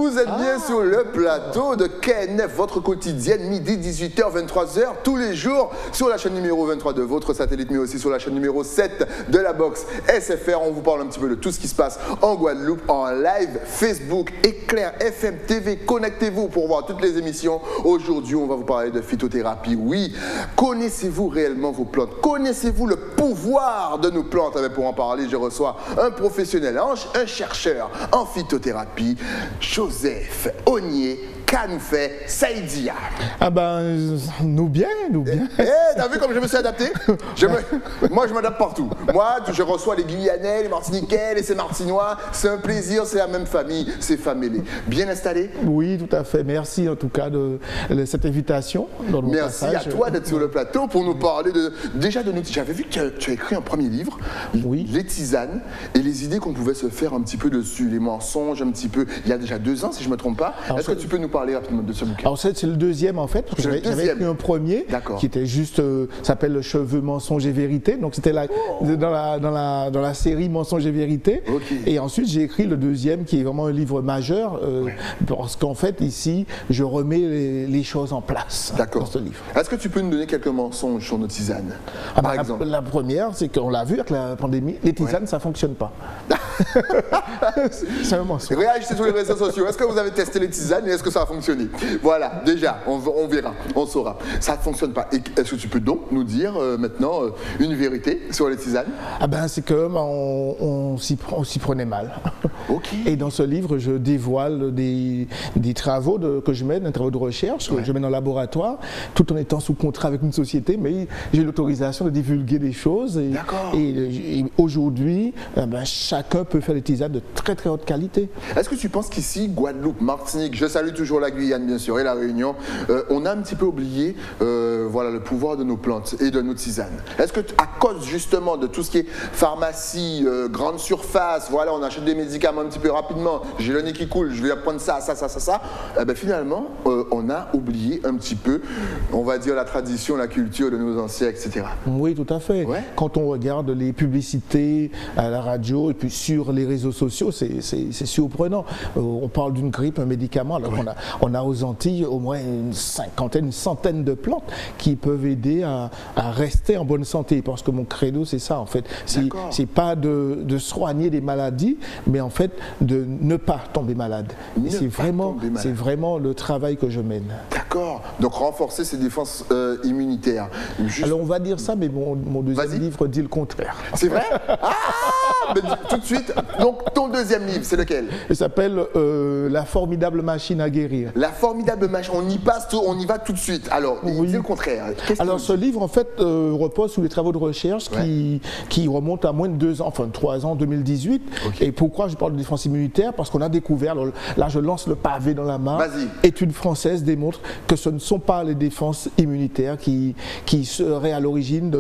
Vous êtes bien sur le plateau de KNF, votre quotidienne, midi, 18h, 23h, tous les jours, sur la chaîne numéro 23 de votre satellite, mais aussi sur la chaîne numéro 7 de la box SFR. On vous parle un petit peu de tout ce qui se passe en Guadeloupe, en live, Facebook, Éclair, FM, TV. Connectez-vous pour voir toutes les émissions. Aujourd'hui, on va vous parler de phytothérapie. Oui, connaissez-vous réellement vos plantes? Connaissez-vous le pouvoir de nos plantes? Pour en parler, je reçois un professionnel, un chercheur en phytothérapie, Joseph Ognier Kanoufé Saïdia. Ah ben, nous bien. T'as vu comme je me suis adapté? Moi, je m'adapte partout. Moi, je reçois les Guyanais, les Martiniquais, les Saint-Martinois. C'est un plaisir, c'est la même famille, c'est famille. Bien installé? Oui, tout à fait. Merci en tout cas de cette invitation. Merci à toi d'être sur le plateau pour nous parler déjà de nous. J'avais vu que tu as écrit un premier livre, oui. Les tisanes et les idées qu'on pouvait se faire un petit peu dessus, les mensonges un petit peu. Il y a déjà 2 ans, si je ne me trompe pas. Est-ce que tu peux nous parler rapidement de ce bouquin? Alors c'est le deuxième en fait. J'avais écrit un premier qui était juste, s'appelle Le Cheveu, Mensonges et Vérité. Donc c'était dans la série Mensonges et Vérité. Okay. Et ensuite j'ai écrit le deuxième qui est vraiment un livre majeur parce qu'en fait ici je remets les choses en place dans ce livre. Est-ce que tu peux nous donner quelques mensonges sur nos tisanes? Par exemple. La première, c'est qu'on l'a vu avec la pandémie, les tisanes ça ne fonctionne pas. C'est un mensonge. Réagissez sur les réseaux sociaux. Est-ce que vous avez testé les tisanes et est-ce que ça a fonctionné? Voilà, déjà, on verra, on saura. Ça ne fonctionne pas. Est-ce que tu peux donc nous dire maintenant une vérité sur les tisanes? Ah ben c'est que on s'y prenait mal. Okay. Et dans ce livre, je dévoile des travaux que je mène, des travaux de recherche que je mène en laboratoire, tout en étant sous contrat avec une société, mais j'ai l'autorisation de divulguer des choses. Et aujourd'hui, chacun peut faire des tisanes de très très haute qualité. Est-ce que tu penses qu'ici, Guadeloupe, Martinique, je salue toujours la Guyane bien sûr et la Réunion, on a un petit peu oublié le pouvoir de nos plantes et de nos tisanes? Est-ce que à cause justement de tout ce qui est pharmacie, grande surface, voilà, on achète des médicaments un petit peu rapidement, j'ai le nez qui coule, je vais prendre ça, finalement, on a oublié un petit peu, on va dire, la tradition, la culture de nos anciens, etc. Oui, tout à fait. Ouais. Quand on regarde les publicités à la radio et puis sur les réseaux sociaux, c'est surprenant. On parle d'une grippe, un médicament, alors on a aux Antilles au moins une centaine de plantes qui peuvent aider à rester en bonne santé. Parce que mon credo, c'est ça en fait. C'est pas de soigner des maladies, mais en fait de ne pas tomber malade. C'est vraiment le travail que je mène. D'accord. Donc renforcer ses défenses immunitaires. Alors on va dire ça, mais mon deuxième livre dit le contraire. C'est vrai? Tout de suite. Donc ton deuxième livre, c'est lequel? Il s'appelle La formidable machine à guérir. La formidable machine. On y va tout de suite. Alors, dis le contraire. Alors ce livre en fait repose sur les travaux de recherche qui remontent à moins de 2 ans, enfin 3 ans, 2018. Okay. Et pourquoi je parle de défense immunitaire? Parce qu'on a découvert, alors, là je lance le pavé dans la main, études françaises démontrent que ce ne sont pas les défenses immunitaires qui seraient à l'origine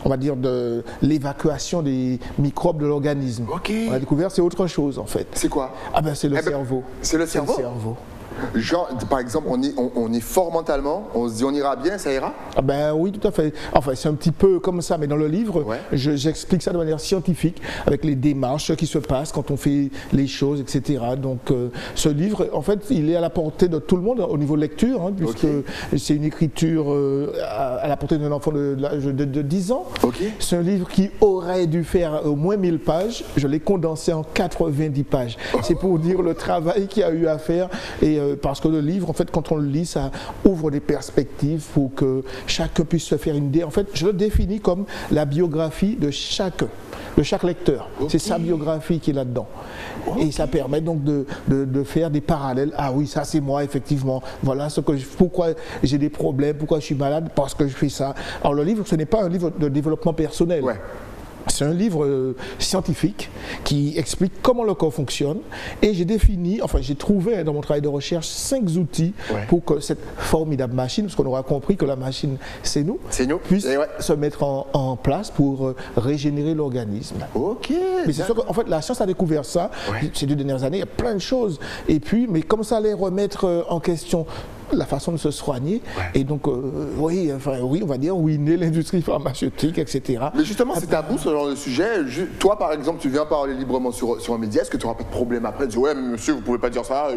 on va dire de l'évacuation des microbes de l'organisme. Okay. On a découvert c'est autre chose en fait. C'est quoi? C'est le cerveau. C'est le cerveau. Genre, par exemple, on est fort mentalement, on se dit on ira bien, ça ira? Oui, tout à fait. Enfin, c'est un petit peu comme ça, mais dans le livre, j'explique ça de manière scientifique, avec les démarches, ce qui se passe quand on fait les choses, etc. Donc, ce livre, en fait, il est à la portée de tout le monde au niveau lecture, puisque c'est une écriture à la portée d'un enfant de 10 ans. Okay. C'est un livre qui aurait dû faire au moins 1000 pages. Je l'ai condensé en 90 pages. C'est pour dire le travail qu'il y a eu à faire. Et parce que le livre, en fait, quand on le lit, ça ouvre des perspectives pour que chacun puisse se faire une idée. En fait, je le définis comme la biographie de chaque lecteur. Okay. C'est sa biographie qui est là-dedans. Okay. Et ça permet donc de faire des parallèles. Ah oui, ça c'est moi, effectivement. Voilà pourquoi j'ai des problèmes, pourquoi je suis malade, parce que je fais ça. Alors le livre, ce n'est pas un livre de développement personnel. C'est un livre scientifique qui explique comment le corps fonctionne et j'ai trouvé dans mon travail de recherche 5 outils pour que cette formidable machine, parce qu'on aura compris que la machine c'est nous, puisse se mettre en place pour régénérer l'organisme. Ok. Mais c'est sûr qu'en fait la science a découvert ça ces 2 dernières années, il y a plein de choses. Et puis, mais comme ça allait remettre en question la façon de se soigner. Et donc, oui, on va dire ruiner l'industrie pharmaceutique, etc. Mais justement, c'est tabou ce genre de sujet. Toi, par exemple, tu viens parler librement sur un média, est-ce que tu n'auras pas de problème après de dire ouais, mais monsieur, vous pouvez pas dire ça.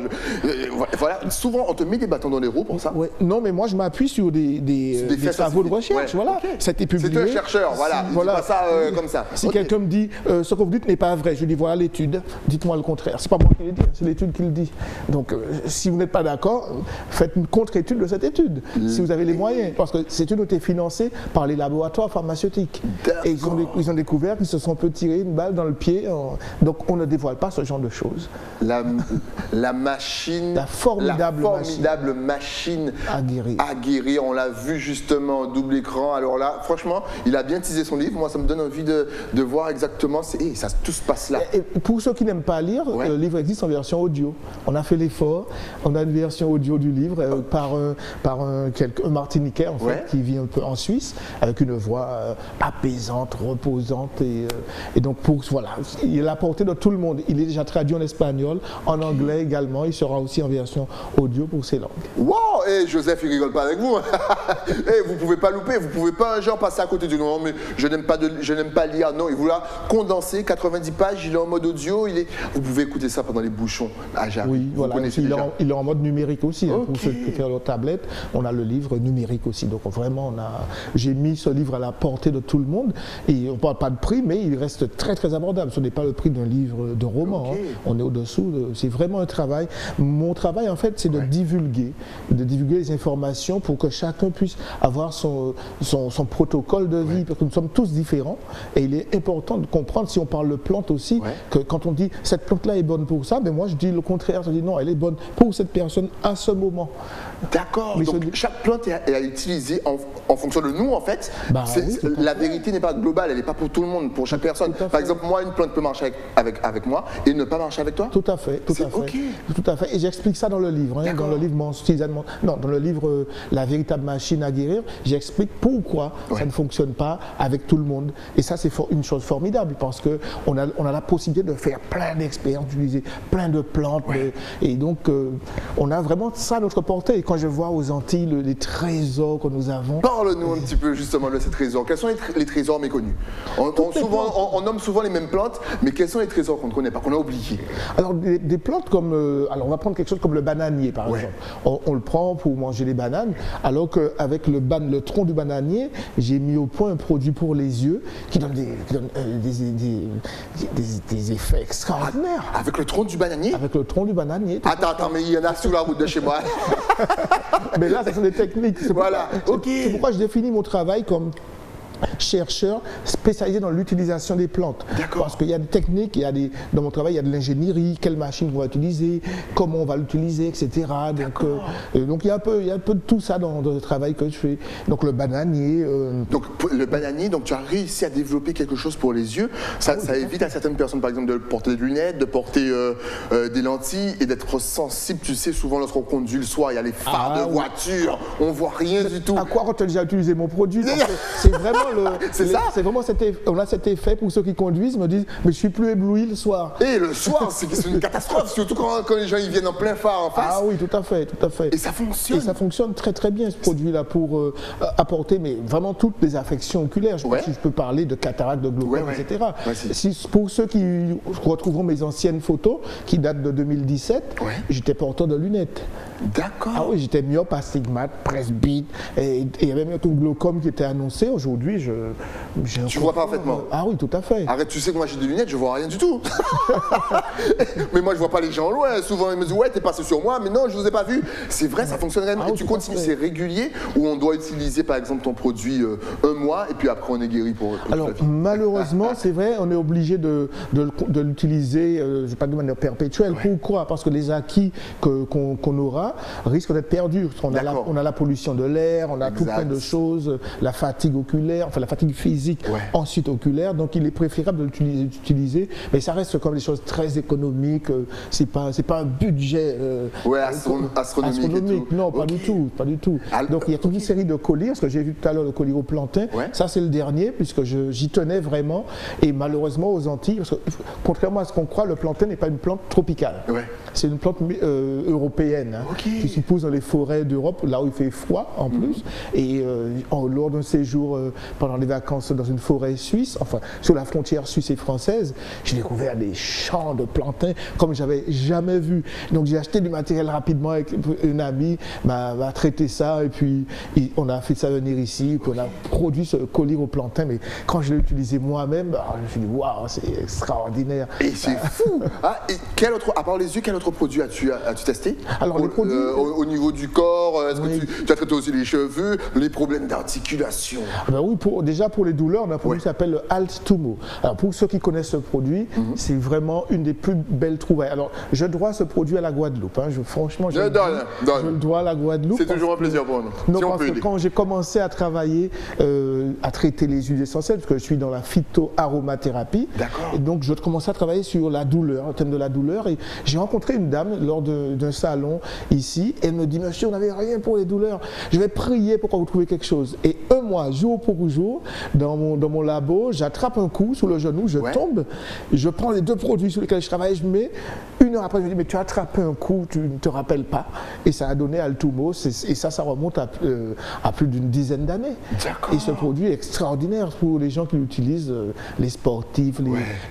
Voilà, souvent on te met des bâtons dans les roues pour ça. Ouais. Non, mais moi je m'appuie sur des travaux de recherche. Voilà, ça a été publié. C'est un chercheur, voilà. Si, voilà. Pas ça comme ça. Si quelqu'un me dit ce que vous dites n'est pas vrai, je dis voilà l'étude. Dites-moi le contraire. C'est pas moi qui le dis, c'est l'étude qui le dit. Donc, si vous n'êtes pas d'accord, faites une contre-étude de cette étude, si vous avez les moyens, parce que cette étude a été financée par les laboratoires pharmaceutiques. Et ils ont découvert qu'ils se sont peu tiré une balle dans le pied. Donc, on ne dévoile pas ce genre de choses. La machine, la formidable machine à guérir. On l'a vu justement en double écran. Alors là, franchement, il a bien teasé son livre. Moi, ça me donne envie de voir exactement. Tout se passe là. Et pour ceux qui n'aiment pas lire, le livre existe en version audio. On a fait l'effort. On a une version audio du livre par un Martiniquais en fait, qui vit un peu en Suisse, avec une voix apaisante, reposante. Et donc, voilà, il est à la portée de tout le monde. Il est déjà traduit en espagnol, en anglais également. Il sera aussi en version audio pour ces langues. Wow! Et Joseph, il rigole pas avec vous. Vous pouvez pas louper. Vous pouvez pas un genre passer à côté du non, mais je n'aime pas lire. Non, il vous l'a condensé, 90 pages. Il est en mode audio. Vous pouvez écouter ça pendant les bouchons. Oui, voilà. Il est en mode numérique aussi. Pour ceux qui préfèrent leur tablette, on a le livre numérique aussi. Donc vraiment, j'ai mis ce livre à la portée de tout le monde. Et on ne parle pas de prix, mais il reste très très abordable. Ce n'est pas le prix d'un livre de roman. On est au-dessous. C'est vraiment un travail. Mon travail, en fait, c'est de divulguer les informations pour que chacun puisse avoir son protocole de vie. Parce que nous sommes tous différents. Et il est important de comprendre, si on parle de plantes aussi, que quand on dit cette plante-là est bonne pour ça, ben moi je dis le contraire. Je dis non, elle est bonne pour cette personne à ce moment. D'accord. Donc chaque plante est à utiliser en fonction de nous, en fait. La vérité n'est pas globale, elle n'est pas pour tout le monde, pour chaque personne. Par exemple, moi, une plante peut marcher avec moi et ne pas marcher avec toi. Tout à fait. Tout à fait. Et j'explique ça dans le livre. Dans le livre dans le livre La véritable machine à guérir, j'explique pourquoi ça ne fonctionne pas avec tout le monde. Et ça, c'est une chose formidable parce qu'on a la possibilité de faire plein d'expériences, d'utiliser plein de plantes. Et donc, on a vraiment ça à notre portée. Et quand je vois aux Antilles les trésors que nous avons. Parle-nous un petit peu justement de ces trésors. Quels sont les trésors méconnus? On nomme souvent les mêmes plantes, mais quels sont les trésors qu'on ne connaît pas, qu'on a oubliés? Alors, des plantes comme. Alors, on va prendre quelque chose comme le bananier, par exemple. On le prend pour manger les bananes, alors qu'avec le tronc du bananier, j'ai mis au point un produit pour les yeux qui donne des effets extraordinaires. Avec le tronc du bananier? Avec le tronc du bananier. Attends, mais il y en a sur la route de chez moi. Mais là, ce sont des techniques. C'est pourquoi je définis mon travail comme chercheur spécialisé dans l'utilisation des plantes. Parce qu'il y a des techniques, dans mon travail, il y a de l'ingénierie, quelle machine on va utiliser, comment on va l'utiliser, etc. Donc il y a un peu de tout ça dans le travail que je fais. Donc le bananier. Donc le bananier, tu as réussi à développer quelque chose pour les yeux. Ça évite à certaines personnes, par exemple, de porter des lunettes, de porter des lentilles et d'être sensible. Tu sais, souvent lorsqu'on conduit le soir, il y a les phares de voiture, on voit rien du tout. À quoi quand tu as déjà utilisé mon produit? C'est vraiment c'est vraiment on a cet effet pour ceux qui conduisent, me disent mais je suis plus ébloui le soir. Et le soir, c'est une catastrophe, surtout quand les gens ils viennent en plein phare en face. Ah oui, tout à fait. Et ça fonctionne. Et ça fonctionne très très bien ce produit-là pour apporter vraiment toutes les affections oculaires. Je sais pas si je peux parler de cataracte, de glaucome, etc. Pour ceux qui retrouveront mes anciennes photos qui datent de 2017, j'étais porteur de lunettes. D'accord. Ah oui, j'étais myope, astigmate, presbyte, et il y avait même un glaucome qui était annoncé. Aujourd'hui, tu vois parfaitement. Ah oui, tout à fait. Arrête, tu sais que moi j'ai des lunettes, je vois rien du tout. Mais moi je vois pas les gens loin. Souvent ils me disent ouais, t'es passé sur moi, mais non, je vous ai pas vu. C'est vrai, ça fonctionne réellement. Et tu continues, c'est régulier ou on doit utiliser par exemple ton produit un mois et puis après on est guéri pour alors malheureusement, c'est vrai, on est obligé de l'utiliser, je ne vais pas de manière perpétuelle. Pourquoi? Parce que les acquis qu'on aura risquent d'être perdus. On a la pollution de l'air, on a tout plein de choses, la fatigue oculaire, enfin la fatigue physique. physique, ensuite oculaire. Donc il est préférable de l'utiliser, mais ça reste comme des choses très économiques. C'est pas un budget astronomique. Non, pas du tout, pas du tout. Donc il y a toute une série de colis, parce que j'ai vu tout à l'heure le colis au plantain. Ça c'est le dernier, puisque j'y tenais vraiment. Et malheureusement aux Antilles, parce que, contrairement à ce qu'on croit, le plantain n'est pas une plante tropicale. C'est une plante européenne, qui se pousse dans les forêts d'Europe, là où il fait froid en plus. Et lors d'un séjour pendant les vacances dans une forêt suisse, enfin sur la frontière suisse et française, j'ai découvert des champs de plantain comme j'avais jamais vu. Donc j'ai acheté du matériel rapidement avec une amie, m'a traité ça et puis on a fait ça venir ici, puis on a produit ce colis au plantain. Mais quand je l'ai utilisé moi-même, je me suis dit waouh, c'est extraordinaire. Et c'est fou. Et quel autre, à part les yeux, quel autre produit as-tu testé? Alors les produits au niveau du corps, est-ce que tu as traité aussi les cheveux, les problèmes d'articulation? Oui, déjà pour les douleurs, on a un produit qui s'appelle le Altumo. Alors pour ceux qui connaissent ce produit, c'est vraiment une des plus belles trouvailles. Alors je dois ce produit à la Guadeloupe. Franchement, je le dois à la Guadeloupe. C'est toujours un plaisir pour nous. Non, si parce que quand j'ai commencé à travailler, à traiter les huiles essentielles, parce que je suis dans la phytoaromathérapie, et donc je commençais à travailler sur la douleur, le thème de la douleur, et j'ai rencontré une dame lors d'un salon ici. Elle me dit: monsieur, on n'avait rien pour les douleurs, je vais prier pour que vous trouviez quelque chose. Et un mois, jour pour jour, dans mon labo, j'attrape un coup sous le genou, je tombe, je prends les deux produits sur lesquels je travaille, je mets, une heure après je me dis: mais tu as attrapé un coup, tu ne te rappelles pas. Et ça a donné Altumo, et ça remonte à plus d'une dizaine d'années. Et ce produit est extraordinaire pour les gens qui l'utilisent, les sportifs,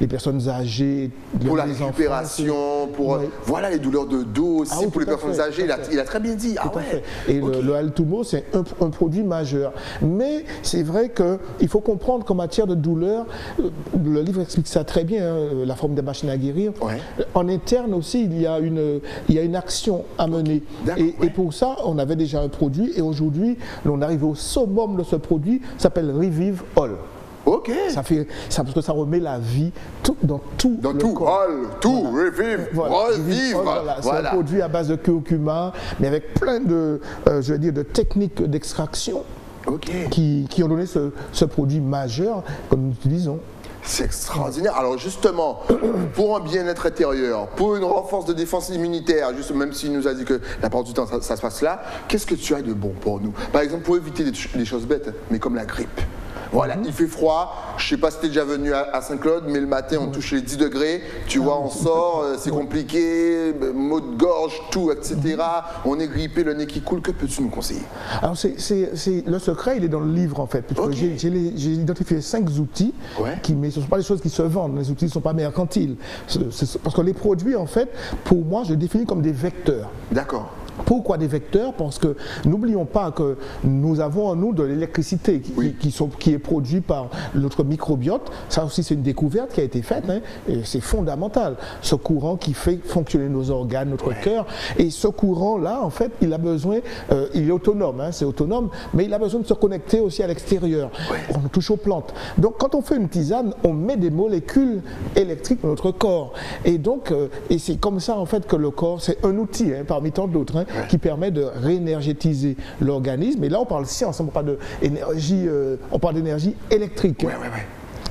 les personnes âgées, pour la récupération, pour voilà, les douleurs de dos aussi, pour les personnes âgées, il a très bien dit. Et le Altumo, c'est un produit majeur. Mais c'est vrai qu'il faut comprendre qu'en matière de douleur, le livre explique ça très bien, la forme des machines à guérir. En interne aussi, il y a une action à mener. Et pour ça, on avait déjà un produit, et aujourd'hui, on arrive au summum de ce produit, ça s'appelle Revive All. Parce que ça remet la vie dans tout le corps. C'est un produit à base de curcuma, mais avec plein de, de techniques d'extraction qui ont donné ce produit majeur que nous utilisons. C'est extraordinaire. Alors justement, pour un bien-être intérieur, pour une renforce de défense immunitaire, juste même s'il nous a dit que la plupart du temps ça se passe là, qu'est-ce que tu as de bon pour nous? Par exemple, pour éviter des choses bêtes, mais comme la grippe. Voilà, il fait froid, je ne sais pas si tu es déjà venu à Saint-Claude, mais le matin on touche les 10 degrés, tu vois, on sort, c'est compliqué, maux de gorge, tout, etc. On est grippé, le nez qui coule, que peux-tu nous conseiller? Alors le secret, il est dans le livre en fait. J'ai identifié 5 outils, mais ce ne sont pas des choses qui se vendent, les outils ne sont pas mercantiles. Parce que les produits en fait, pour moi, je les définis comme des vecteurs. D'accord. Pourquoi des vecteurs? Parce que n'oublions pas que nous avons en nous de l'électricité qui est produite par notre microbiote. Ça aussi, c'est une découverte qui a été faite, et c'est fondamental. Ce courant qui fait fonctionner nos organes, notre cœur. Et ce courant-là, en fait, il a besoin, il est autonome, c'est autonome, mais il a besoin de se connecter aussi à l'extérieur. On touche aux plantes. Donc, quand on fait une tisane, on met des molécules électriques dans notre corps. Et donc, et c'est comme ça, en fait, que le corps, c'est un outil parmi tant d'autres. Qui permet de réénergétiser l'organisme. Et là, on parle science, on parle d'énergie, on parle d'énergie électrique.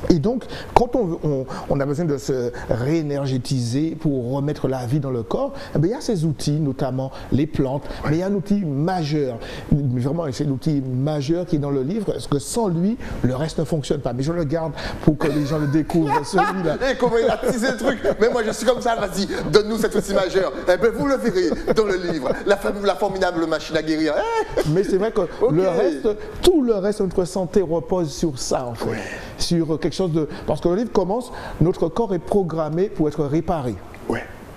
Et donc, quand on a besoin de se réénergétiser pour remettre la vie dans le corps, il y a ces outils, notamment les plantes, mais il y a un outil majeur, vraiment c'est l'outil majeur qui est dans le livre, parce que sans lui, le reste ne fonctionne pas. Mais je le garde pour que les gens le découvrent, celui-là. Et comment il a teasé le truc? Mais moi je suis comme ça, vas-y, donne-nous cet outil majeur. Eh bien, vous le verrez dans le livre, la formidable machine à guérir. Mais c'est vrai que tout le reste de notre santé repose sur ça, en fait. Sur quelque chose de... Parce que le livre commence, notre corps est programmé pour être réparé.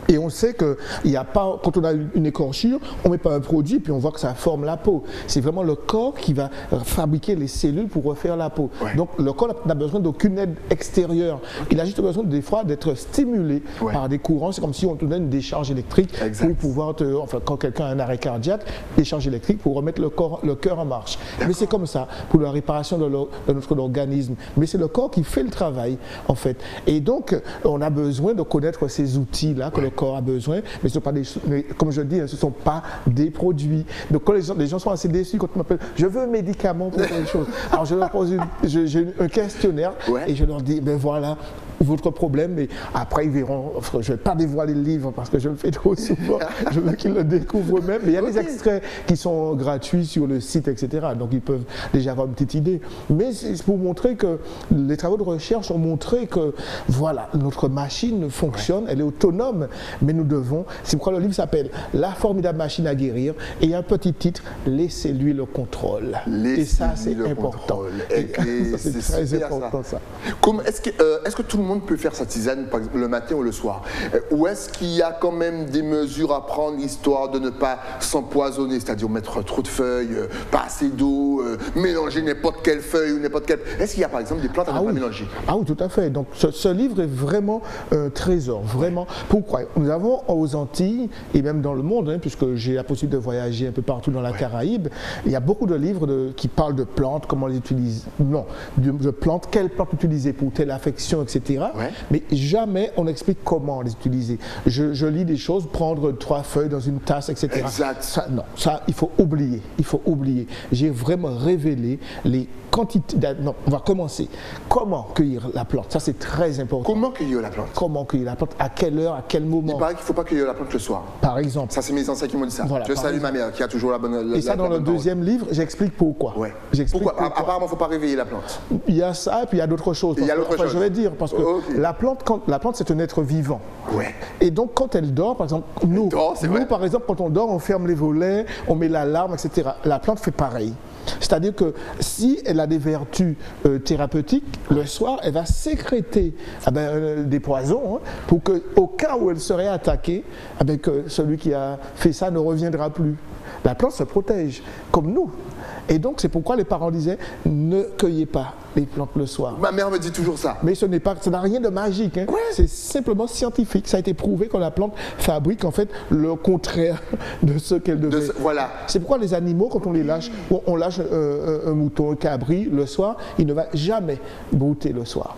Et on sait qu'il n'y a pas, quand on a une écorchure, on ne met pas un produit puis on voit que ça forme la peau. C'est vraiment le corps qui va fabriquer les cellules pour refaire la peau. Donc le corps n'a besoin d'aucune aide extérieure. Il a juste besoin des fois d'être stimulé par des courants. C'est comme si on te donne une décharge électrique pour pouvoir, quand quelqu'un a un arrêt cardiaque, décharge électrique pour remettre le cœur en marche. Mais c'est comme ça pour la réparation de notre organisme. Mais c'est le corps qui fait le travail en fait. Et donc on a besoin de connaître ces outils-là que le corps a besoin, mais ce sont pas comme je dis, ce ne sont pas des produits. Donc quand les gens sont assez déçus quand ils m'appellent, je veux un médicament pour quelque chose. Alors je leur pose j'ai un questionnaire et je leur dis, ben voilà, votre problème, mais après ils verront. Je ne vais pas dévoiler le livre parce que je le fais trop souvent, je veux qu'ils le découvrent eux-mêmes, mais il y a des extraits qui sont gratuits sur le site, etc. Donc ils peuvent déjà avoir une petite idée. Mais c'est pour montrer que les travaux de recherche ont montré que voilà, notre machine fonctionne, elle est autonome, mais nous devons, c'est pourquoi le livre s'appelle La formidable machine à guérir, et il y a un petit titre, Laissez-lui le contrôle. Et ça c'est important. C'est très important ça. Est-ce que tout le monde peut faire sa tisane par exemple, le matin ou le soir? Ou est-ce qu'il y a quand même des mesures à prendre histoire de ne pas s'empoisonner, c'est-à-dire mettre trop de feuilles, pas assez d'eau, mélanger n'importe quelle feuille ou n'importe quelle... Est-ce qu'il y a par exemple des plantes à ne pas mélanger? Ah oui, tout à fait. Donc ce livre est vraiment un trésor, vraiment. Pourquoi? Nous avons aux Antilles et même dans le monde, puisque j'ai la possibilité de voyager un peu partout dans la Caraïbe, il y a beaucoup de livres qui parlent de plantes, comment les utiliser, non, de plantes, quelles plantes utiliser pour telle affection, etc. Mais jamais on explique comment les utiliser. Je lis des choses, prendre 3 feuilles dans une tasse, etc. Exact. Ça, non, ça il faut oublier. Il faut oublier. J'ai vraiment révélé les quantités. Non, on va commencer. Comment cueillir la plante? Ça c'est très important. Comment cueillir la plante? Comment cueillir la plante? À quelle heure? À quel moment? Il paraît qu'il ne faut pas cueillir la plante le soir. Par exemple. Ça c'est mes anciens qui m'ont dit ça. Voilà, je salue ma mère qui a toujours la bonne. Et ça dans le deuxième livre, j'explique pourquoi. Pourquoi? Apparemment, il ne faut pas réveiller la plante. Il y a ça et puis il y a d'autres choses. Il y a d'autres choses. Je vais dire parce que la plante c'est un être vivant. Et donc quand elle dort, par exemple, nous par exemple, quand on dort, on ferme les volets, on met l'alarme, etc. La plante fait pareil. C'est-à-dire que si elle a des vertus thérapeutiques, le soir, elle va sécréter des poisons pour qu'au cas où elle serait attaquée, que celui qui a fait ça ne reviendra plus. La plante se protège, comme nous. Et donc, c'est pourquoi les parents disaient ne cueillez pas les plantes le soir. Ma mère me dit toujours ça. Mais ça n'a rien de magique. C'est simplement scientifique. Ça a été prouvé que la plante fabrique en fait le contraire de ce qu'elle devait. Voilà. C'est pourquoi les animaux, quand on les lâche, on lâche un mouton, un cabri le soir, il ne va jamais brouter le soir.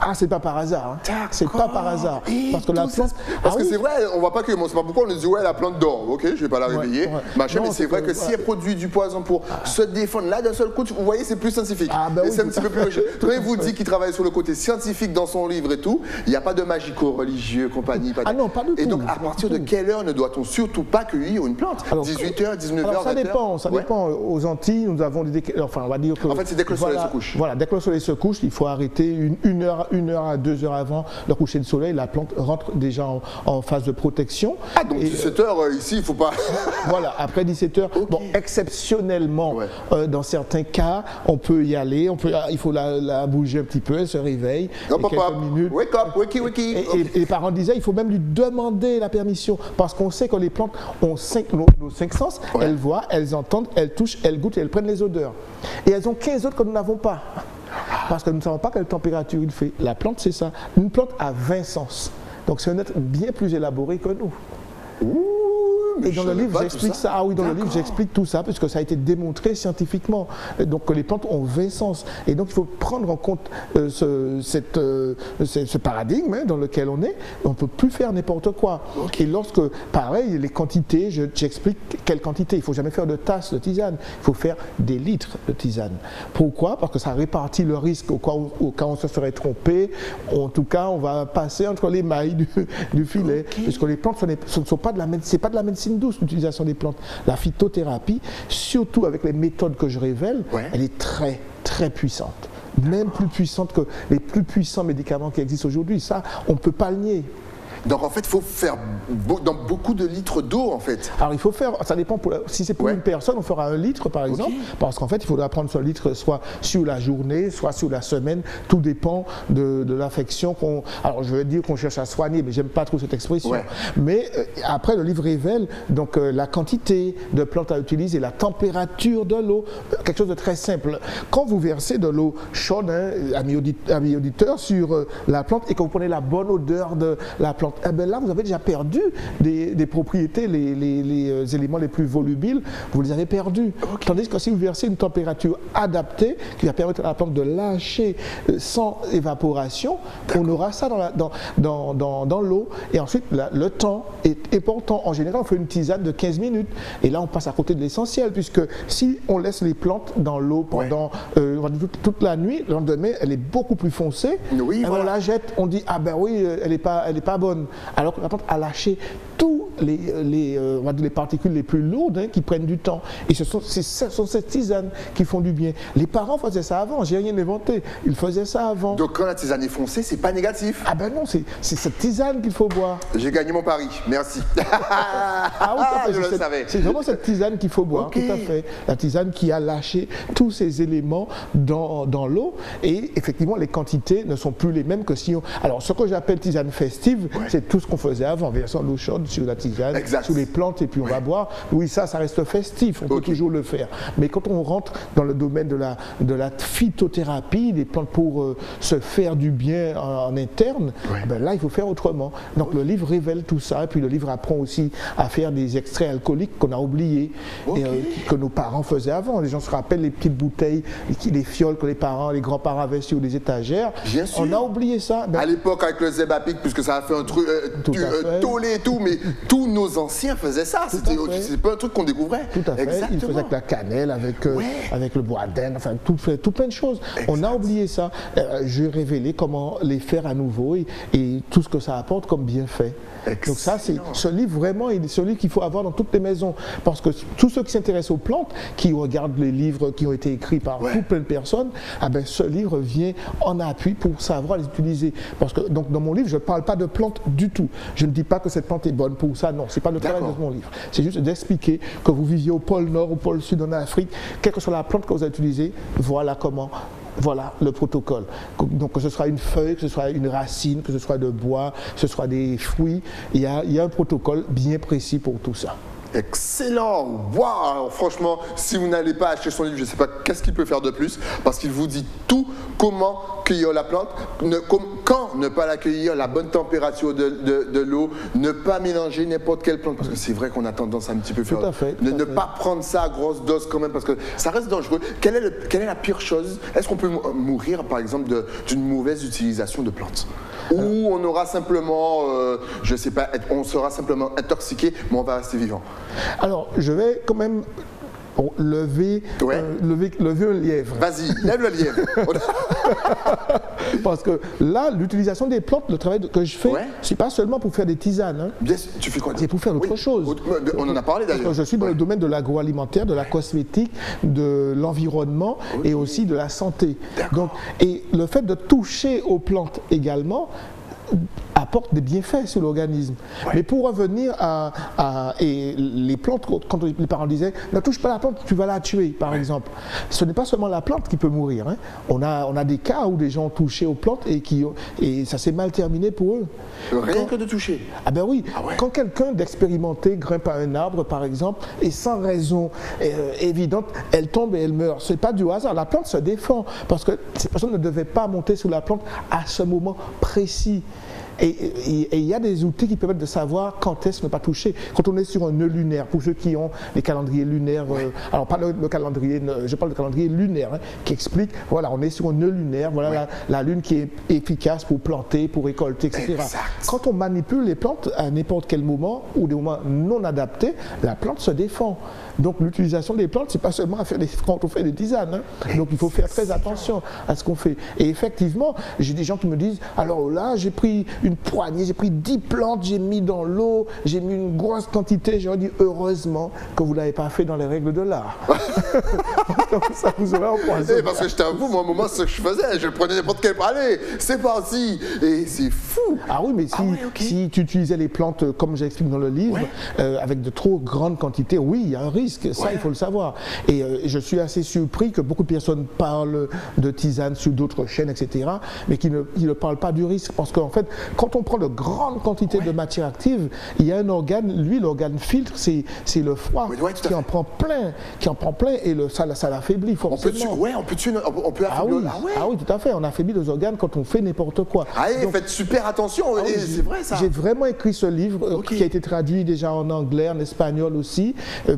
Ah, c'est pas par hasard. C'est pas par hasard. Parce que la plante. Parce que c'est vrai, on ne voit pas que. Bon, c'est pas pourquoi on nous dit, la plante dort. Ok, je ne vais pas la réveiller. Machin, mais c'est vrai que si elle produit du poison pour se défendre, là, d'un seul coup, vous voyez, c'est plus scientifique. C'est un petit peu plus logique. Quand il vous dit qu'il travaille sur le côté scientifique dans son livre et tout, il n'y a pas de magico-religieux, compagnie. Non, pas du tout. Et donc, à partir de quelle heure ne doit-on surtout pas cueillir une plante? 18h, 19h, 20h? Ça dépend. Aux Antilles, nous avons on va dire que. En fait, c'est dès que le soleil se couche. Voilà, dès que le soleil se couche, il faut arrêter 1 heure à 2 heures avant le coucher de soleil, la plante rentre déjà en phase de protection. Ah, donc 17h, ici, il ne faut pas... Voilà, après 17h, bon, exceptionnellement, dans certains cas, on peut y aller, il faut la bouger un petit peu, elle se réveille, quelques minutes. Wake up, wiki. Et les parents disaient, il faut même lui demander la permission, parce qu'on sait que les plantes ont nos 5 sens, elles voient, elles entendent, elles touchent, elles goûtent et elles prennent les odeurs. Et elles ont 15 autres que nous n'avons pas. Parce que nous ne savons pas quelle température il fait. La plante, c'est ça. Une plante a 20 sens. Donc c'est un être bien plus élaboré que nous. Et dans le livre, j'explique ça. Ah oui, dans le livre, j'explique tout ça, parce que ça a été démontré scientifiquement. Donc les plantes ont 20 sens. Et donc il faut prendre en compte ce paradigme dans lequel on est. On ne peut plus faire n'importe quoi. Et lorsque, pareil, les quantités, j'explique quelle quantité. Il ne faut jamais faire de tasses de tisane. Il faut faire des litres de tisane. Pourquoi? Parce que ça répartit le risque au cas où on se serait trompé. En tout cas, on va passer entre les mailles du filet. Puisque les plantes, ce ne sont pas de la médecine douce, l'utilisation des plantes. La phytothérapie, surtout avec les méthodes que je révèle, elle est très, très puissante. Même plus puissante que les plus puissants médicaments qui existent aujourd'hui. Ça, on ne peut pas le nier. Donc en fait, il faut faire dans beaucoup de litres d'eau en fait. Alors il faut faire, ça dépend, si c'est pour une personne, on fera 1 litre par exemple, parce qu'en fait il faudra prendre ce litre soit sur la journée, soit sur la semaine, tout dépend de l'affection alors je veux dire qu'on cherche à soigner, mais j'aime pas trop cette expression. Mais après le livre révèle donc la quantité de plantes à utiliser, la température de l'eau, quelque chose de très simple. Quand vous versez de l'eau chaude, amis auditeurs, sur la plante et que vous prenez la bonne odeur de la plante, plante, eh bien là, vous avez déjà perdu des propriétés, les éléments les plus volubiles, vous les avez perdus. Okay. Tandis que si vous versez une température adaptée, qui va permettre à la plante de lâcher sans évaporation, on aura ça dans l'eau. Et ensuite, le temps est important. En général, on fait une tisane de 15 minutes. Et là, on passe à côté de l'essentiel, puisque si on laisse les plantes dans l'eau pendant toute la nuit, le lendemain, elle est beaucoup plus foncée. Oui, voilà. On la jette, on dit, ah ben oui, elle n'est pas bonne. Alors que la plante a lâché tous les particules les plus lourdes qui prennent du temps. Et ce sont ces tisanes qui font du bien. Les parents faisaient ça avant, j'ai rien inventé. Ils faisaient ça avant. Donc quand la tisane est foncée, c'est pas négatif? Ah ben non, c'est cette tisane qu'il faut boire. J'ai gagné mon pari, merci. Ah oui, je le savais. C'est vraiment cette tisane qu'il faut boire, okay. Tout à fait. La tisane qui a lâché tous ces éléments dans l'eau. Et effectivement, les quantités ne sont plus les mêmes que si on... Alors, ce que j'appelle tisane festive, c'est tout ce qu'on faisait avant, versant l'eau chaude sur la tisane, sur les plantes, et puis on va boire. Oui, ça reste festif, on peut toujours le faire. Mais quand on rentre dans le domaine de la phytothérapie, des plantes pour se faire du bien en interne, ben là, il faut faire autrement. Donc, le livre révèle tout ça, et puis le livre apprend aussi à faire des extraits alcooliques qu'on a oubliés, et, que nos parents faisaient avant. Les gens se rappellent les petites bouteilles, les fioles que les grands-parents avaient sur les étagères. Bien sûr. On a oublié ça. À l'époque, avec le Zebapic, puisque ça a fait un truc tollé et tout, mais tous nos anciens faisaient ça. C'est pas un truc qu'on découvrait. Tout à fait. Exactement. Ils faisaient avec la cannelle, avec le bois d'Inde, enfin, tout plein de choses. Exact. On a oublié ça. J'ai révélé comment les faire à nouveau et tout ce que ça apporte comme bienfait. Donc ça, c'est ce livre vraiment, il est celui qu'il faut avoir dans toutes les maisons, parce que tous ceux qui s'intéressent aux plantes, qui regardent les livres qui ont été écrits par tout plein de personnes, ah ben, ce livre vient en appui pour savoir les utiliser. Parce que donc dans mon livre, je ne parle pas de plantes du tout. Je ne dis pas que cette plante est bonne pour ça. Non, c'est pas le travail de mon livre. C'est juste d'expliquer que vous viviez au pôle Nord, au pôle Sud, en Afrique, quelle que soit la plante que vous avez utilisée, voilà comment. Voilà le protocole. Donc que ce soit une feuille, que ce soit une racine, que ce soit de bois, que ce soit des fruits, il y a un protocole bien précis pour tout ça. Excellent! Waouh! Franchement, si vous n'allez pas acheter son livre, je ne sais pas qu'est-ce qu'il peut faire de plus, parce qu'il vous dit tout, comment cueillir la plante, quand ne pas l'accueillir, la bonne température de l'eau, ne pas mélanger n'importe quelle plante, parce que c'est vrai qu'on a tendance à un petit peu faire... Tout à fait. Ne pas prendre ça à grosse dose quand même, parce que ça reste dangereux. Quelle est la pire chose? Est-ce qu'on peut mourir, par exemple, d'une mauvaise utilisation de plantes? Ou on aura simplement, je ne sais pas, on sera simplement intoxiqué, mais on va rester vivant? Alors, je vais quand même lever un lièvre. Vas-y, lève le lièvre. Parce que là, l'utilisation des plantes, le travail que je fais, c'est pas seulement pour faire des tisanes. Hein. Bien, tu fais quoi? C'est pour faire d'autres choses. On en a parlé d'ailleurs. Je suis dans le domaine de l'agroalimentaire, de la cosmétique, de l'environnement et aussi de la santé. Donc, et le fait de toucher aux plantes également apporte des bienfaits sur l'organisme. Mais pour revenir et les plantes, quand les parents disaient ne touche pas la plante, tu vas la tuer, par exemple. Ce n'est pas seulement la plante qui peut mourir. Hein. On a des cas où des gens ont touché aux plantes et ça s'est mal terminé pour eux. Rien que de toucher. Ah ben oui. Quand quelqu'un d'expérimenté grimpe à un arbre, par exemple, et sans raison évidente, elle tombe et elle meurt. Ce n'est pas du hasard. La plante se défend parce que ces personnes ne devaient pas monter sur la plante à ce moment précis. Et il y a des outils qui permettent de savoir quand est-ce ne pas toucher. Quand on est sur un nœud lunaire, pour ceux qui ont les calendriers lunaires, alors pas le calendrier, je parle de calendrier lunaire, hein, qui explique, voilà, on est sur un nœud lunaire, voilà la lune qui est efficace pour planter, pour récolter, etc. Exact. Quand on manipule les plantes à n'importe quel moment, ou des moments non adaptés, la plante se défend. Donc l'utilisation des plantes, c'est pas seulement à faire quand on fait des tisanes. Hein. Donc il faut faire très attention à ce qu'on fait. Et effectivement, j'ai des gens qui me disent, alors là, j'ai pris une poignée, j'ai pris 10 plantes, j'ai mis dans l'eau, j'ai mis une grosse quantité. J'ai dit, heureusement que vous ne l'avez pas fait dans les règles de l'art. Comme ça, vous aurez empoisonné. Parce que je t'avoue, moi, au moment, ce que je faisais, je prenais n'importe quel palais. C'est parti. Et c'est fou. Ah oui, mais si tu utilisais les plantes, comme j'explique dans le livre, avec de trop grandes quantités, oui, il y a un risque. Ça, il faut le savoir. Et je suis assez surpris que beaucoup de personnes parlent de tisane sur d'autres chaînes, etc., mais qui ne parlent pas du risque. Parce qu'en fait, quand on prend de grandes quantités de matière active, il y a un organe, lui, l'organe filtre, c'est le foie qui en prend plein, et ça affaiblit forcément. On peut affaiblir. Ah oui, tout à fait. On affaiblit les organes quand on fait n'importe quoi. Donc, faites super attention. C'est vrai ça. J'ai vraiment écrit ce livre qui a été traduit déjà en anglais, en espagnol aussi,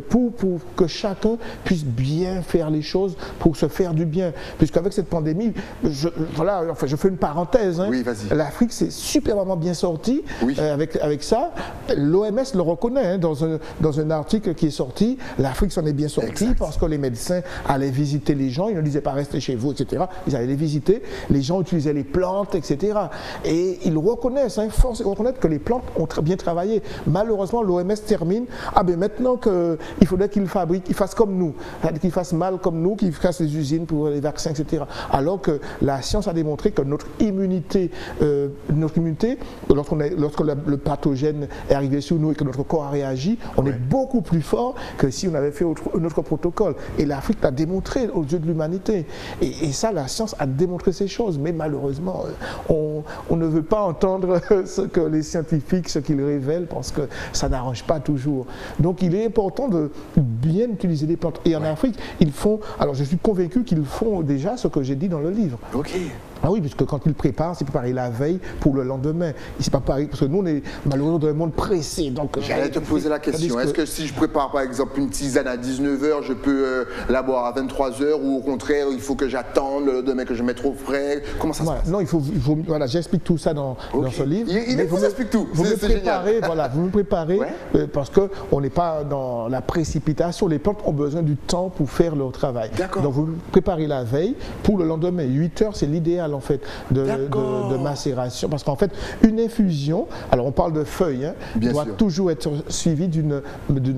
pour que chacun puisse bien faire les choses pour se faire du bien. Puisqu'avec cette pandémie, je fais une parenthèse. Oui, vas-y. L'Afrique s'est superbement bien sortie avec ça. L'OMS le reconnaît dans un article qui est sorti. L'Afrique s'en est bien sortie parce que les médecins allaient visiter les gens. Ils ne disaient pas restez chez vous, etc. Ils allaient les visiter. Les gens utilisaient les plantes, etc. Et ils reconnaissent, force est de reconnaître que les plantes ont bien travaillé. Malheureusement, l'OMS termine. Maintenant qu'il faudrait qu'ils fassent comme nous, qu'ils fassent mal comme nous, qu'ils fassent les usines pour les vaccins, etc. Alors que la science a démontré que notre immunité, lorsque le pathogène est arrivé sur nous et que notre corps a réagi, on est beaucoup plus fort que si on avait fait un autre protocole. Et l'Afrique l'a démontré aux yeux de l'humanité. Et ça, la science a démontré ces choses. Mais malheureusement, on ne veut pas entendre ce que les scientifiques, ce qu'ils révèlent, parce que ça n'arrange pas toujours. Donc il est important de bien utiliser les plantes. Et en Afrique, ils font, alors je suis convaincu qu'ils font déjà ce que j'ai dit dans le livre. Ok. Ah oui, puisque quand ils préparent, c'est préparer la veille pour le lendemain. C'est pas pareil, parce que nous, on est malheureusement dans un monde pressé. J'allais te poser la question. Est-ce que si je prépare par exemple une tisane à 19h, je peux la boire à 23h, ou au contraire, il faut que j'attende le lendemain que je mette au frais? Comment ça se passe? Non, voilà, j'explique tout ça dans ce livre. Il vous explique tout. C'est génial. Voilà, vous me préparez parce qu'on n'est pas dans la précipitation. Les plantes ont besoin du temps pour faire leur travail. Donc vous préparez la veille pour le lendemain. 8h, c'est l'idéal en fait de macération, parce qu'en fait une infusion, alors on parle de feuilles, doit toujours être suivie d'une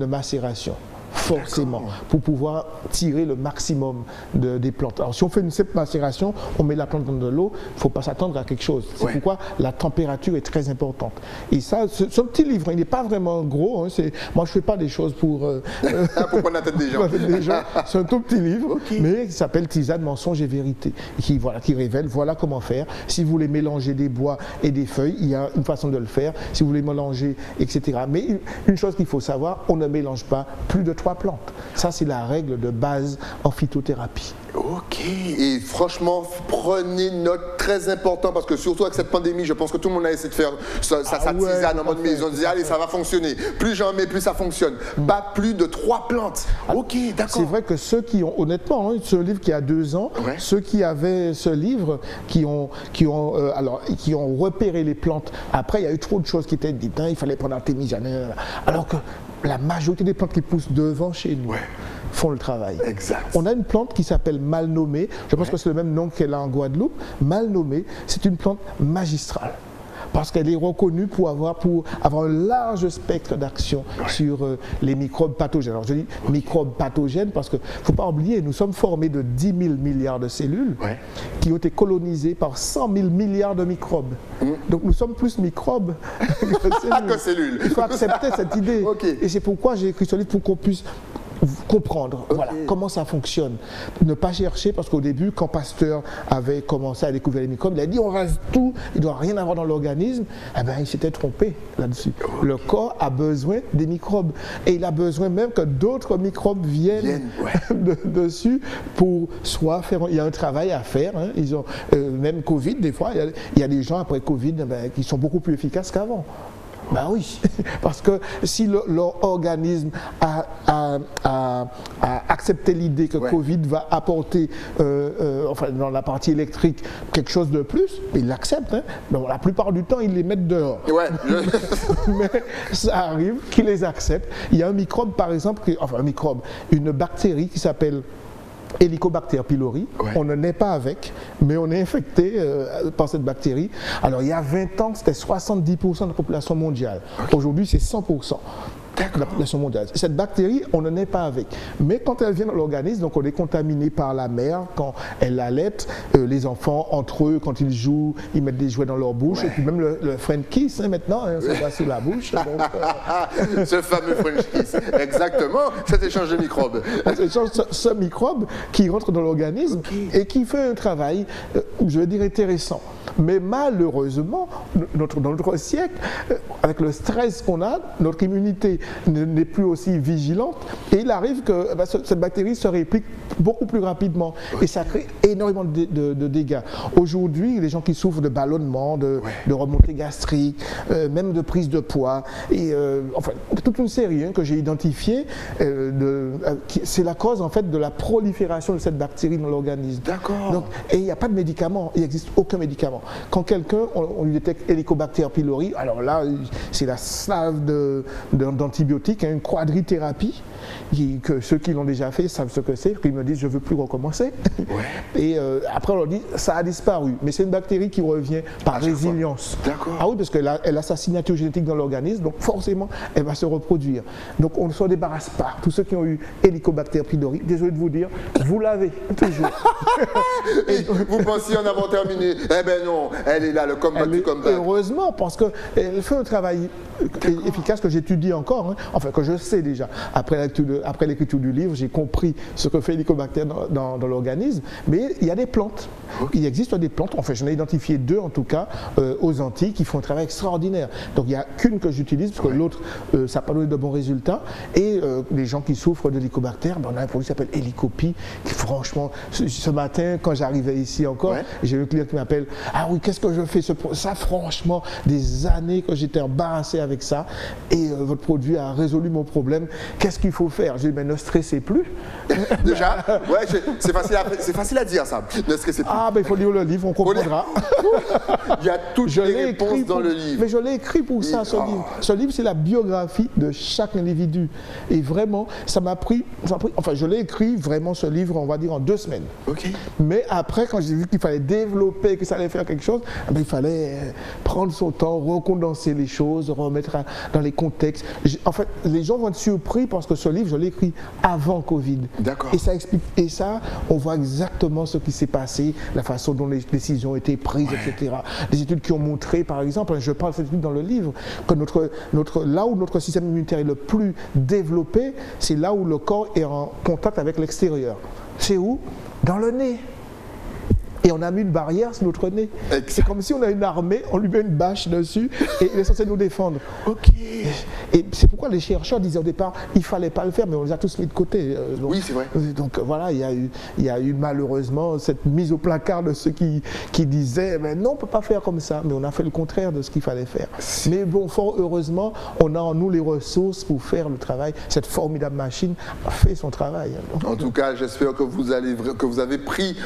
macération. Forcément, pour pouvoir tirer le maximum des plantes. Alors si on fait une simple macération, on met la plante dans de l'eau, il ne faut pas s'attendre à quelque chose. C'est pourquoi la température est très importante. Et ça, ce petit livre, il n'est pas vraiment gros. Moi, je ne fais pas des choses pour prendre la tête des gens. C'est un tout petit livre, mais qui s'appelle Tisane, mensonge et vérité, qui révèle voilà comment faire. Si vous voulez mélanger des bois et des feuilles, il y a une façon de le faire. Si vous voulez mélanger, etc. Mais une chose qu'il faut savoir, on ne mélange pas plus de 3 plantes. Ça, c'est la règle de base en phytothérapie. Ok, et franchement, prenez note, très important, parce que surtout avec cette pandémie, je pense que tout le monde a essayé de faire sa tisane en mode maison. On se dit, allez, ça va fonctionner. Plus j'en mets, plus ça fonctionne. Pas plus de 3 plantes. Ok, d'accord. C'est vrai que ceux qui ont, honnêtement, ce livre qui a 2 ans, ceux qui avaient ce livre, qui ont repéré les plantes, après, il y a eu trop de choses qui étaient dites. Il fallait prendre Artémisiane. Alors que la majorité des plantes qui poussent devant chez nous font le travail. Exact. On a une plante qui s'appelle mal nommée, je pense que c'est le même nom qu'elle a en Guadeloupe. Mal nommée, c'est une plante magistrale, parce qu'elle est reconnue pour avoir un large spectre d'action sur les microbes pathogènes. Alors je dis microbes pathogènes parce qu'il ne faut pas oublier, nous sommes formés de 10 000 milliards de cellules qui ont été colonisées par 100 000 milliards de microbes. Donc nous sommes plus microbes que cellules. Il faut accepter cette idée. Et c'est pourquoi j'ai écrit ce livre, pour qu'on puisse comprendre comment ça fonctionne. Ne pas chercher, parce qu'au début, quand Pasteur avait commencé à découvrir les microbes, il a dit on rase tout, il ne doit rien avoir dans l'organisme. Il s'était trompé là-dessus. Le corps a besoin des microbes, et il a besoin même que d'autres microbes viennent dessus pour soit faire. Il y a un travail à faire. Ils ont même Covid, des fois, il y a des gens après Covid qui sont beaucoup plus efficaces qu'avant. Oui, parce que si leur organisme a accepté l'idée que Covid va apporter, dans la partie électrique, quelque chose de plus, ils l'acceptent. Donc, la plupart du temps, ils les mettent dehors. Mais ça arrive qu'ils les acceptent. Il y a un microbe, par exemple, une bactérie qui s'appelle Helicobacter pylori, on ne naît pas avec, mais on est infecté par cette bactérie. Alors il y a 20 ans, c'était 70% de la population mondiale. Aujourd'hui, c'est 100%. de la population mondiale. Cette bactérie, on ne naît pas avec. Mais quand elle vient dans l'organisme, donc on est contaminé par la mère, quand elle allait, les enfants, entre eux, quand ils jouent, ils mettent des jouets dans leur bouche, et puis même le French kiss, maintenant, ça va sous la bouche. Donc, ce fameux French kiss, exactement, cet échange de microbes. Ce microbe qui rentre dans l'organisme et qui fait un travail, je veux dire, intéressant. Mais malheureusement, dans notre siècle, avec le stress qu'on a, notre immunité n'est plus aussi vigilante et il arrive que cette bactérie se réplique beaucoup plus rapidement et ça crée énormément de dégâts. Aujourd'hui, les gens qui souffrent de ballonnement, de remontée gastrique, même de prise de poids, et enfin toute une série que j'ai identifiée, c'est la cause en fait de la prolifération de cette bactérie dans l'organisme. D'accord. Et il n'y a pas de médicament, il n'existe aucun médicament. Quand quelqu'un, on lui détecte Helicobacter pylori, alors là, c'est la salve d'antibiotiques, une quadrithérapie, que ceux qui l'ont déjà fait savent ce que c'est, qu'ils me disent je ne veux plus recommencer. Et après on leur dit ça a disparu, mais c'est une bactérie qui revient par résilience. D'accord. Ah oui, parce qu'elle a sa signature génétique dans l'organisme, donc forcément elle va se reproduire. Donc on ne s'en débarrasse pas. Tous ceux qui ont eu Helicobacter pylori, désolé de vous dire, vous l'avez toujours. Et vous pensiez en avoir terminé? Eh ben non, elle est là, le comeback du comeback. Heureusement, parce qu'elle fait un travail efficace que j'étudie encore, enfin que je sais déjà. Après l'écriture du livre, j'ai compris ce que fait l'Helicobacter dans l'organisme, mais il y a des plantes. Il existe des plantes, enfin j'en ai identifié 2 en tout cas, aux Antilles, qui font un travail extraordinaire. Donc il n'y a qu'une que j'utilise, parce que l'autre, ça n'a pas donné de bons résultats. Et les gens qui souffrent de l'Helicobacter, on a un produit qui s'appelle Helicopie, qui franchement, ce matin, quand j'arrivais ici encore, j'ai un client qui m'appelle, ah oui, qu'est-ce que je fais ça franchement, des années que j'étais embarrassé avec ça, et votre produit a résolu mon problème, qu'est-ce qu'il faut faire? J'ai dit, mais ne stressez plus. Déjà, c'est facile à dire ça, ne stressez plus. Ah ben il faut lire le livre, on comprendra. Il y a toutes les réponses dans le livre. Mais je l'ai écrit pour ça, ce livre. Ce livre, c'est la biographie de chaque individu. Et vraiment, ça m'a pris, enfin je l'ai écrit vraiment ce livre, on va dire en 2 semaines. Mais après, quand j'ai vu qu'il fallait développer, que ça allait faire quelque chose, il fallait prendre son temps, recondenser les choses, remettre dans les contextes. En fait, les gens vont être surpris parce que ce livre, je l'ai écrit avant Covid. D'accord. Et ça explique, et ça, on voit exactement ce qui s'est passé, la façon dont les décisions ont été prises, etc. Des études qui ont montré, par exemple, je parle de cette étude dans le livre, que là où notre système immunitaire est le plus développé, c'est là où le corps est en contact avec l'extérieur. C'est où? Dans le nez. Et on a mis une barrière sur notre nez. C'est comme si on a une armée, on lui met une bâche dessus et il est censé nous défendre. Et c'est pourquoi les chercheurs disaient au départ, il ne fallait pas le faire, mais on les a tous mis de côté. Oui, c'est vrai. Donc voilà, il y a eu malheureusement cette mise au placard de ceux qui disaient, mais non, on ne peut pas faire comme ça. Mais on a fait le contraire de ce qu'il fallait faire. Mais bon, fort heureusement, on a en nous les ressources pour faire le travail. Cette formidable machine a fait son travail. En tout cas, j'espère que vous avez pris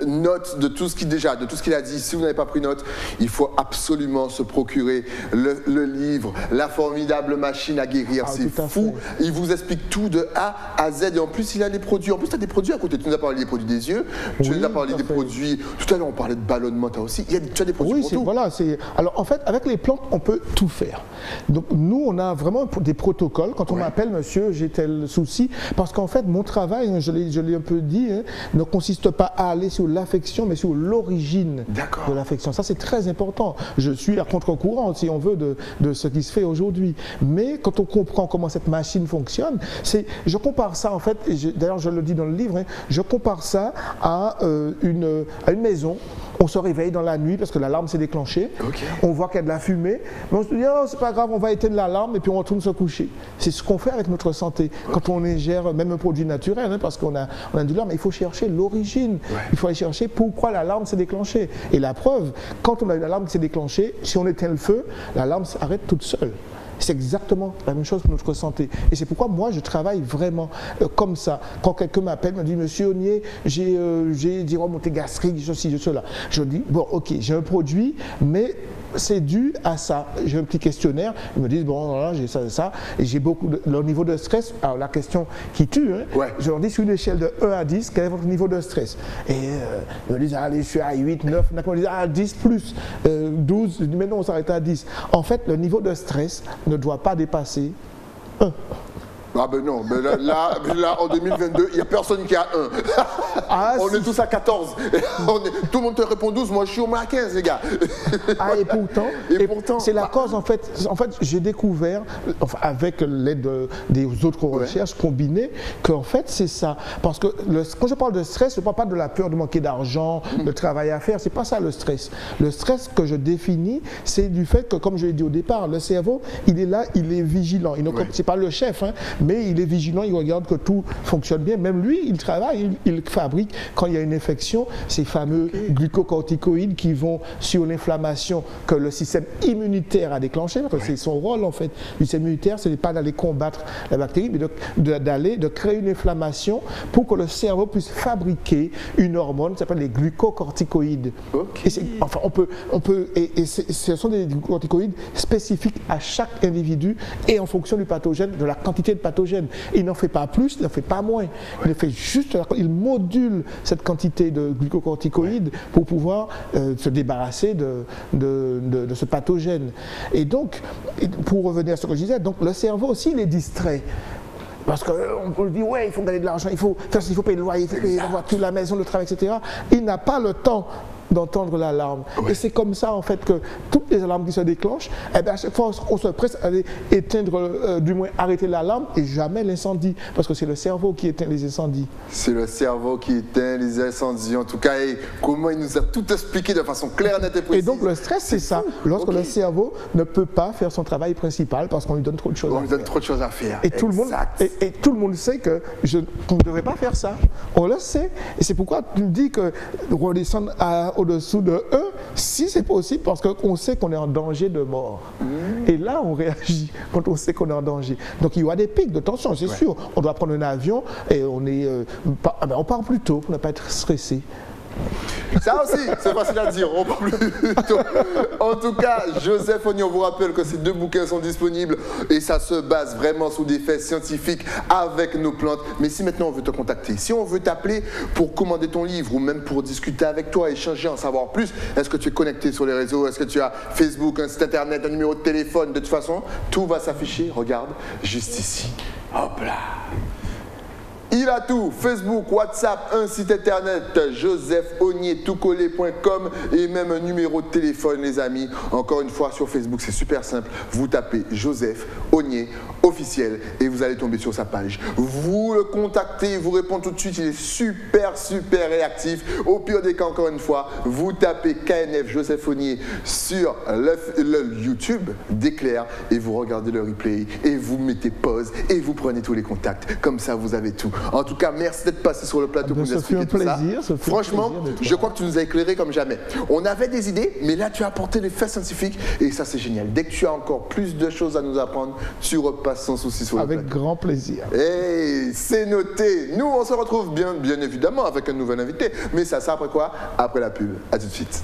note de tout ce qu'il a dit. Si vous n'avez pas pris note, il faut absolument se procurer le livre, La formidable machine à guérir. C'est fou. Il vous explique tout de A à Z. Et en plus, il a les produits. En plus, tu as des produits à côté. Tu nous as parlé des produits des yeux. Tu nous as parlé des produits. Tout à l'heure, on parlait de ballonnement. Tu as aussi. Tu as des produits pour tout. Voilà. Alors, en fait, avec les plantes, on peut tout faire. Donc, nous, on a vraiment des protocoles. Quand on m'appelle, monsieur, j'ai tel souci. Parce qu'en fait, mon travail, je l'ai un peu dit, ne consiste pas à aller sur l'affection, mais sur l'origine de l'affection. Ça, c'est très important. Je suis à contre-courant, si on veut, de ce qui se fait aujourd'hui. Mais quand on comprend comment cette machine fonctionne, je compare ça, en fait, d'ailleurs, je le dis dans le livre, je compare ça à une maison. On se réveille dans la nuit parce que l'alarme s'est déclenchée. On voit qu'il y a de la fumée. Mais on se dit, oh, c'est pas grave, on va éteindre l'alarme et puis on retourne se coucher. C'est ce qu'on fait avec notre santé. Quand on ingère même un produit naturel, parce qu'on a un douleur, mais il faut chercher l'origine. Il faut aller chercher pourquoi l'alarme s'est déclenchée. Et la preuve, quand on a une alarme qui s'est déclenchée, si on éteint le feu, l'alarme s'arrête toute seule. C'est exactement la même chose pour notre santé. Et c'est pourquoi moi, je travaille vraiment comme ça. Quand quelqu'un m'appelle, me dit, monsieur Ognier, j'ai des remontées gastriques, ceci, cela. Je dis, bon, ok, j'ai un produit, mais c'est dû à ça. J'ai un petit questionnaire, ils me disent, bon, voilà, j'ai ça, et j'ai beaucoup leur niveau de stress. Alors la question qui tue, je leur dis, sur une échelle de 1 à 10, quel est votre niveau de stress? Et ils me disent, allez, je suis à 8, 9, ils me disent, ah, 10 plus, 12, je dis, mais non, on s'arrête à 10. En fait, le niveau de stress ne doit pas dépasser 1. Ah ben non, ben là, en 2022, il n'y a personne qui a 1. Ah, on est tous à 14. Tout le monde te répond 12, moi je suis au moins à 15, les gars. Ah, et pourtant, c'est la cause, en fait, j'ai découvert, enfin, avec l'aide des autres recherches combinées, qu'en fait, c'est ça. Parce que quand je parle de stress, je ne parle pas de la peur de manquer d'argent, de travail à faire, c'est pas ça le stress. Le stress que je définis, c'est du fait que, comme je l'ai dit au départ, le cerveau, il est là, il est vigilant. C'est pas le chef, hein, mais il est vigilant, il regarde que tout fonctionne bien. Même lui, il travaille, il fabrique, quand il y a une infection, ces fameux glucocorticoïdes qui vont sur l'inflammation que le système immunitaire a déclenché, parce que c'est son rôle en fait. Le système immunitaire, ce n'est pas d'aller combattre la bactérie, mais de créer une inflammation pour que le cerveau puisse fabriquer une hormone qui s'appelle les glucocorticoïdes. Et enfin, ce sont des glucocorticoïdes spécifiques à chaque individu et en fonction du pathogène, de la quantité de pathogène. Il n'en fait pas plus, il n'en fait pas moins. Il module cette quantité de glucocorticoïdes pour pouvoir se débarrasser de ce pathogène. Et donc, pour revenir à ce que je disais, donc le cerveau aussi, il est distrait. Parce qu'on peut dire, ouais, il faut gagner de l'argent, il faut payer le loyer, il faut payer la voiture, la maison, le travail, etc. Il n'a pas le temps d'entendre l'alarme. Ouais. Et c'est comme ça, en fait, que toutes les alarmes qui se déclenchent, eh bien, à chaque fois, on se presse à éteindre, du moins arrêter l'alarme et jamais l'incendie. Parce que c'est le cerveau qui éteint les incendies. C'est le cerveau qui éteint les incendies. En tout cas, et comment il nous a tout expliqué de façon claire, nette et précise. Et donc, le stress, c'est ça. Lorsque le cerveau ne peut pas faire son travail principal parce qu'on lui donne trop de choses à faire. On lui donne trop de choses à faire. Et tout le monde sait que on ne devrait pas faire ça. On le sait. Et c'est pourquoi tu me dis que redescendre au-dessous de 1, si c'est possible, parce qu'on sait qu'on est en danger de mort. Et là, on réagit quand on sait qu'on est en danger. Donc, il y aura des pics de tension, c'est sûr. On doit prendre un avion et on part plus tôt pour ne pas être stressé. Ça aussi, c'est facile à dire, on parle plus tôt. En tout cas, Joseph Ognier, on vous rappelle que ces 2 bouquins sont disponibles et ça se base vraiment sur des faits scientifiques avec nos plantes. Mais si maintenant on veut te contacter, si on veut t'appeler pour commander ton livre ou même pour discuter avec toi, échanger, en savoir plus, est-ce que tu es connecté sur les réseaux? Est-ce que tu as Facebook, un site internet, un numéro de téléphone? De toute façon, tout va s'afficher, regarde, juste ici. Hop là! Il a tout, Facebook, WhatsApp, un site internet, josephognier.com et même un numéro de téléphone, les amis. Encore une fois, sur Facebook, c'est super simple. Vous tapez Joseph Ognier officiel et vous allez tomber sur sa page. Vous le contactez, il vous répond tout de suite, il est super réactif. Au pire des cas, encore une fois, vous tapez KNF Joseph Ognier sur le YouTube d'Éclair et vous regardez le replay et vous mettez pause et vous prenez tous les contacts. Comme ça, vous avez tout. En tout cas, merci d'être passé sur le plateau pour nous expliquer tout ça. Franchement, je crois que tu nous as éclairé comme jamais. On avait des idées, mais là, tu as apporté des faits scientifiques et ça, c'est génial. Dès que tu as encore plus de choses à nous apprendre, tu repasses sans souci sur le plateau. Avec grand plaisir. Et c'est noté. Nous, on se retrouve bien évidemment avec un nouvel invité. Mais ça après quoi? Après la pub. À tout de suite.